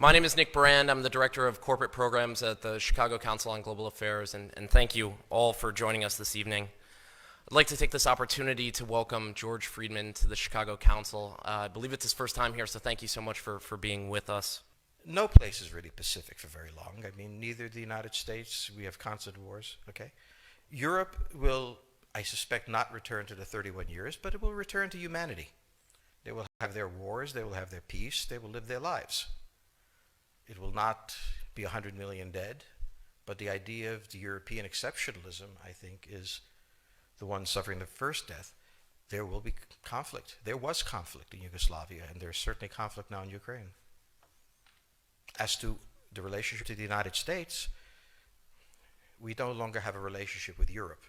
My name is Nick Brand. I'm the Director of Corporate Programs at the Chicago Council on Global Affairs, and thank you all for joining us this evening. I'd like to take this opportunity to welcome George Fridman to the Chicago Council. I believe it's his first time here, so thank you so much for being with us. No place is really pacific for very long. I mean, neither the United States, we have constant wars, okay? Europe will, I suspect, not return to the 31 years, but it will return to humanity. They will have their wars, they will have their peace, they will live their lives. It will not be 100 million dead, but the idea of the European exceptionalism, I think, is the one suffering the first death. There will be conflict. There was conflict in Yugoslavia, and there's certainly conflict now in Ukraine. As to the relationship to the United States, we no longer have a relationship with Europe.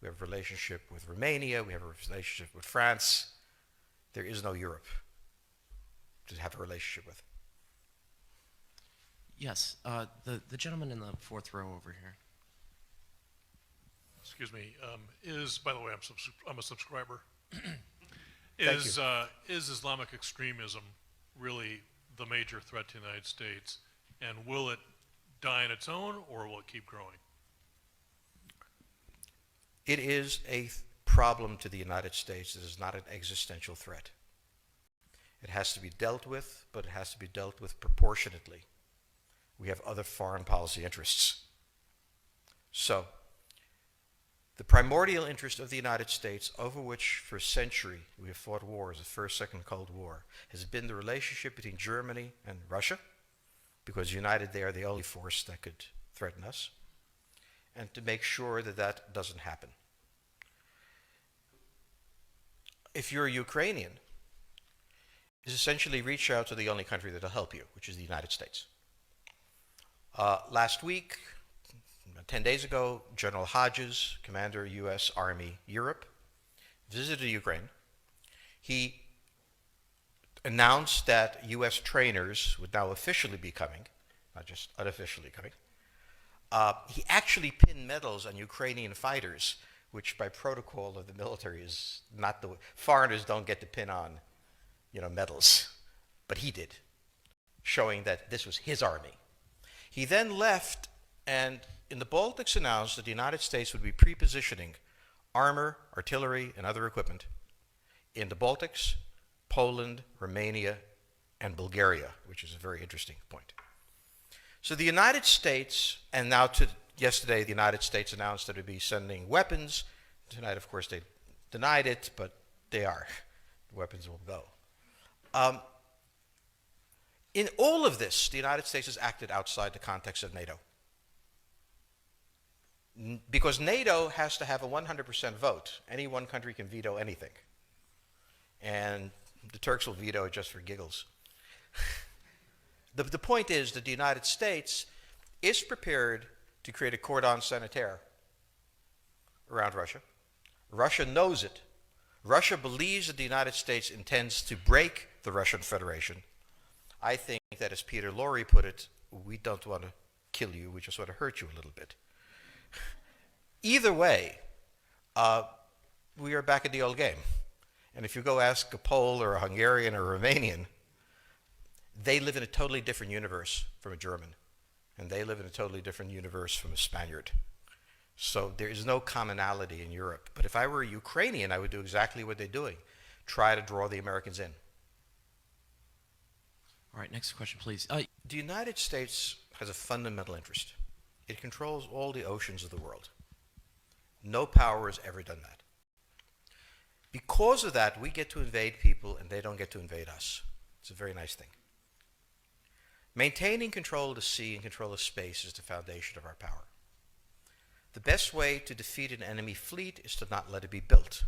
We have a relationship with Romania, we have a relationship with France. There is no Europe to have a relationship with. Yes, the gentleman in the fourth row over here. Excuse me. By the way, I'm a subscriber. Thank you. Is Islamic extremism really the major threat to the United States, and will it die on its own, or will it keep growing? It is a problem to the United States. It is not an existential threat. It has to be dealt with, but it has to be dealt with proportionately. We have other foreign policy interests. So, the primordial interest of the United States, over which for a century we have fought wars, the First, Second Cold War, has been the relationship between Germany and Russia, because united they are the only force that could threaten us, and to make sure that that doesn't happen. If you're a Ukrainian, is essentially reach out to the only country that will help you, which is the United States. Last week, 10 days ago, General Hodges, Commander U.S. Army Europe, visited Ukraine. He announced that U.S. trainers would now officially be coming, not just unofficially coming. He actually pinned medals on Ukrainian fighters, which by protocol of the military is not the way. Foreigners don't get to pin on, medals, but he did, showing that this was his army. He then left and in the Baltics announced that the United States would be pre-positioning armor, artillery, and other equipment in the Baltics, Poland, Romania, and Bulgaria, which is a very interesting point. So the United States, and now yesterday the United States announced that it would be sending weapons. Tonight, of course, they denied it, but they are. The weapons will go. In all of this, the United States has acted outside the context of NATO. Because NATO has to have a 100% vote. Any one country can veto anything. And the Turks will veto it just for giggles. The point is that the United States is prepared to create a cordon sanitaire around Russia. Russia knows it. Russia believes that the United States intends to break the Russian Federation. I think that, as Peter Lorre put it, we don't want to kill you, we just want to hurt you a little bit. Either way, we are back in the old game. And if you go ask a Pole or a Hungarian or a Romanian, they live in a totally different universe from a German. And they live in a totally different universe from a Spaniard. So there is no commonality in Europe. But if I were a Ukrainian, I would do exactly what they're doing. Try to draw the Americans in. All right, next question, please. The United States has a fundamental interest. It controls all the oceans of the world. No power has ever done that. Because of that, we get to invade people and they don't get to invade us. It's a very nice thing. Maintaining control of the sea and control of space is the foundation of our power. The best way to defeat an enemy fleet is to not let it be built.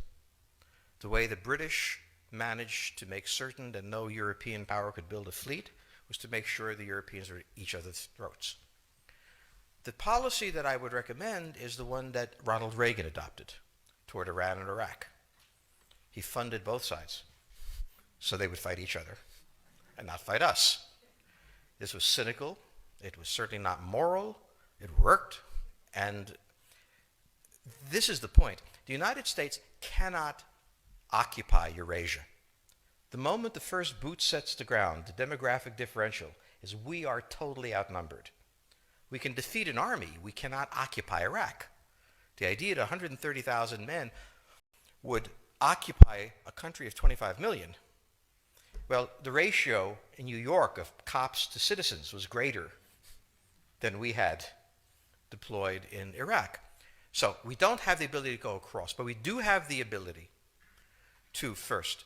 The way the British managed to make certain that no European power could build a fleet was to make sure the Europeans were at each other's throats. The policy that I would recommend is the one that Ronald Reagan adopted toward Iran and Iraq. He funded both sides so they would fight each other and not fight us. This was cynical. It was certainly not moral. It worked. And this is the point. The United States cannot occupy Eurasia. The moment the first boot sets the ground, the demographic differential is we are totally outnumbered. We can defeat an army. We cannot occupy Iraq. The idea that 130,000 men would occupy a country of 25 million, well, the ratio in New York of cops to citizens was greater than we had deployed in Iraq. So we don't have the ability to go across, but we do have the ability to, first,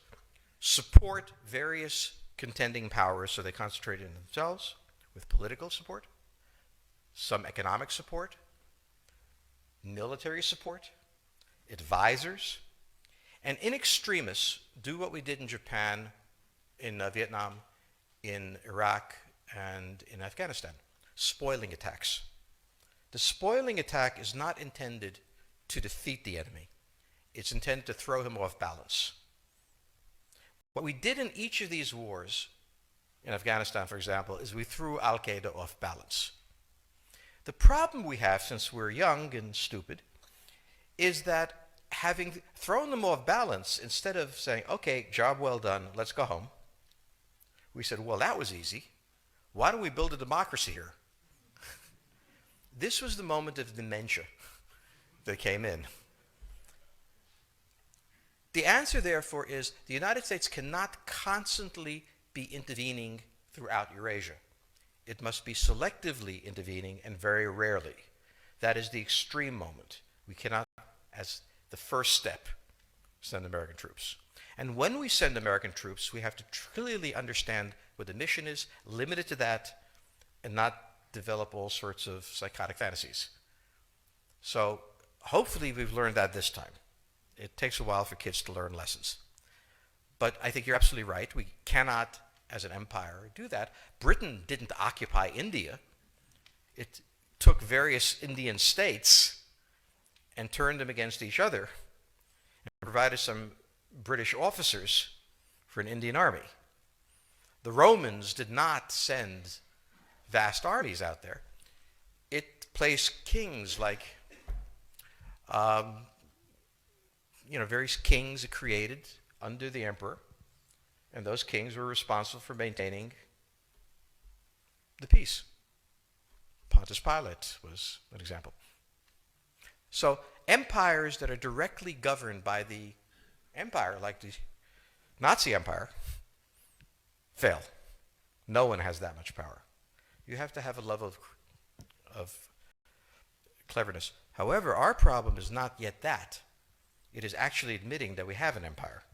support various contending powers so they concentrate in themselves with political support, some economic support, military support, advisors, and in extremis, do what we did in Japan, in Vietnam, in Iraq, and in Afghanistan, spoiling attacks. The spoiling attack is not intended to defeat the enemy. It's intended to throw him off balance. What we did in each of these wars, in Afghanistan, for example, is we threw Al-Qaeda off balance. The problem we have, since we're young and stupid, is that having thrown them off balance, instead of saying, okay, job well done, let's go home, we said, well, that was easy. Why don't we build a democracy here? This was the moment of dementia that came in. The answer, therefore, is the United States cannot constantly be intervening throughout Eurasia. It must be selectively intervening and very rarely. That is the extreme moment. We cannot, as the first step, send American troops. And when we send American troops, we have to clearly understand what the mission is, limit it to that, and not develop all sorts of psychotic fantasies. So hopefully we've learned that this time. It takes a while for kids to learn lessons. But I think you're absolutely right. We cannot, as an empire, do that. Britain didn't occupy India. It took various Indian states and turned them against each other and provided some British officers for an Indian army. The Romans did not send vast armies out there. It placed kings like, various kings it created under the emperor, and those kings were responsible for maintaining the peace. Pontius Pilate was an example. So empires that are directly governed by the empire, like the Nazi Empire, fail. No one has that much power. You have to have a level of cleverness. However, our problem is not yet that. It is actually admitting that we have an empire.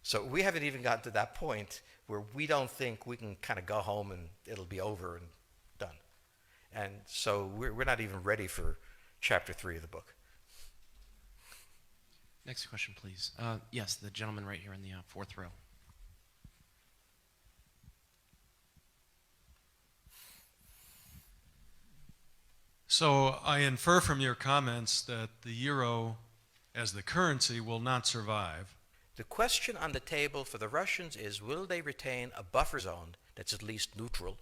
So we haven't even gotten to that point where we don't think we can kind of go home and it'll be over and done. And so we're not even ready for chapter 3 of the book. Next question, please. Yes, the gentleman right here in the fourth row. So I infer from your comments that the euro as the currency will not survive. The question on the table for the Russians is, will they retain a buffer zone that's at least neutral?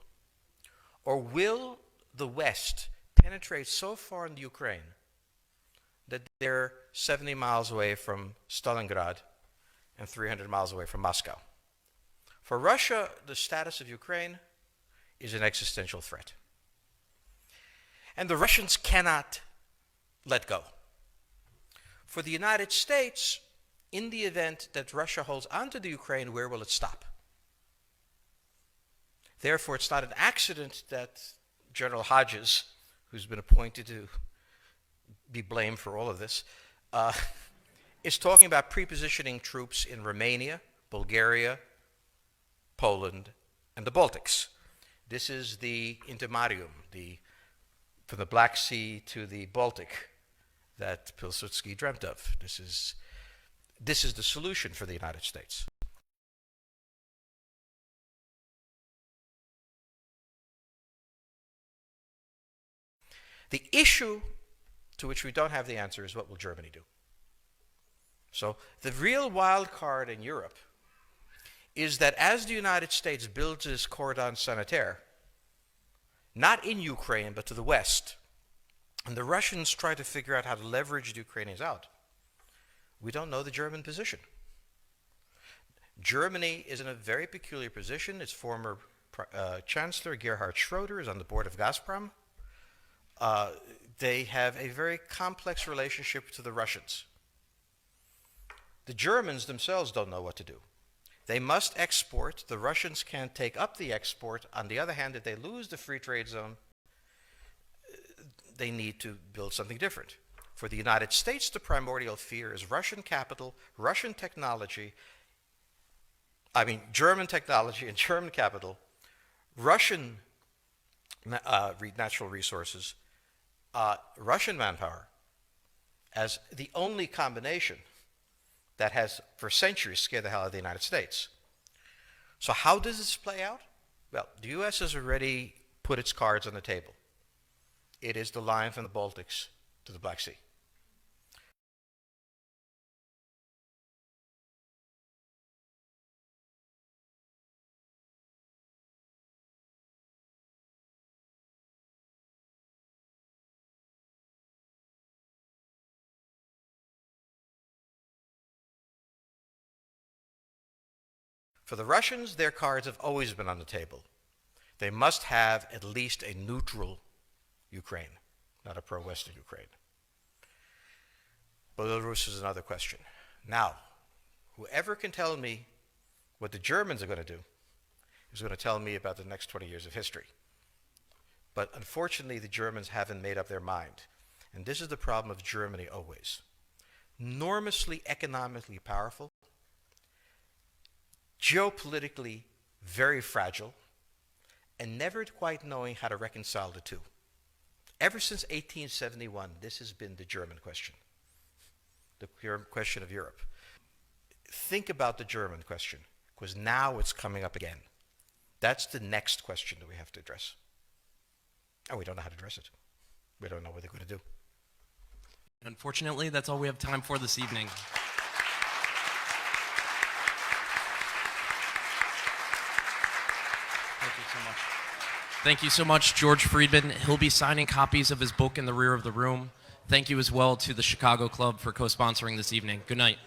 Or will the West penetrate so far into Ukraine that they're 70 miles away from Stalingrad and 300 miles away from Moscow? For Russia, the status of Ukraine is an existential threat. And the Russians cannot let go. For the United States, in the event that Russia holds onto the Ukraine, where will it stop? Therefore, it's not an accident that General Hodges, who's been appointed to be blamed for all of this, is talking about prepositioning troops in Romania, Bulgaria, Poland, and the Baltics. This is the intermarium, from the Black Sea to the Baltic, that Pilsudski dreamt of. This is the solution for the United States. The issue to which we don't have the answer is, what will Germany do? So the real wild card in Europe is that as the United States builds this cordon sanitaire, not in Ukraine, but to the west, and the Russians try to figure out how to leverage the Ukrainians out, we don't know the German position. Germany is in a very peculiar position. Its former Chancellor Gerhard Schroeder is on the board of Gazprom. They have a very complex relationship to the Russians. The Germans themselves don't know what to do. They must export. The Russians can't take up the export. On the other hand, if they lose the free trade zone, they need to build something different. For the United States, the primordial fear is Russian capital, Russian technology, German technology and German capital, Russian natural resources, Russian manpower, as the only combination that has for centuries scared the hell out of the United States. So how does this play out? Well, the U.S. has already put its cards on the table. It is the line from the Baltics to the Black Sea. For the Russians, their cards have always been on the table. They must have at least a neutral Ukraine, not a pro-Western Ukraine. Belarus is another question. Now, whoever can tell me what the Germans are going to do is going to tell me about the next 20 years of history. But unfortunately, the Germans haven't made up their mind. And this is the problem of Germany always. Enormously economically powerful, geopolitically very fragile, and never quite knowing how to reconcile the two. Ever since 1871, this has been the German question, the question of Europe. Think about the German question, because now it's coming up again. That's the next question that we have to address. And we don't know how to address it. We don't know what they're going to do. Unfortunately, that's all we have time for this evening. Thank you so much, George Friedman. He'll be signing copies of his book in the rear of the room. Thank you as well to the Chicago Club for co-sponsoring this evening. Good night.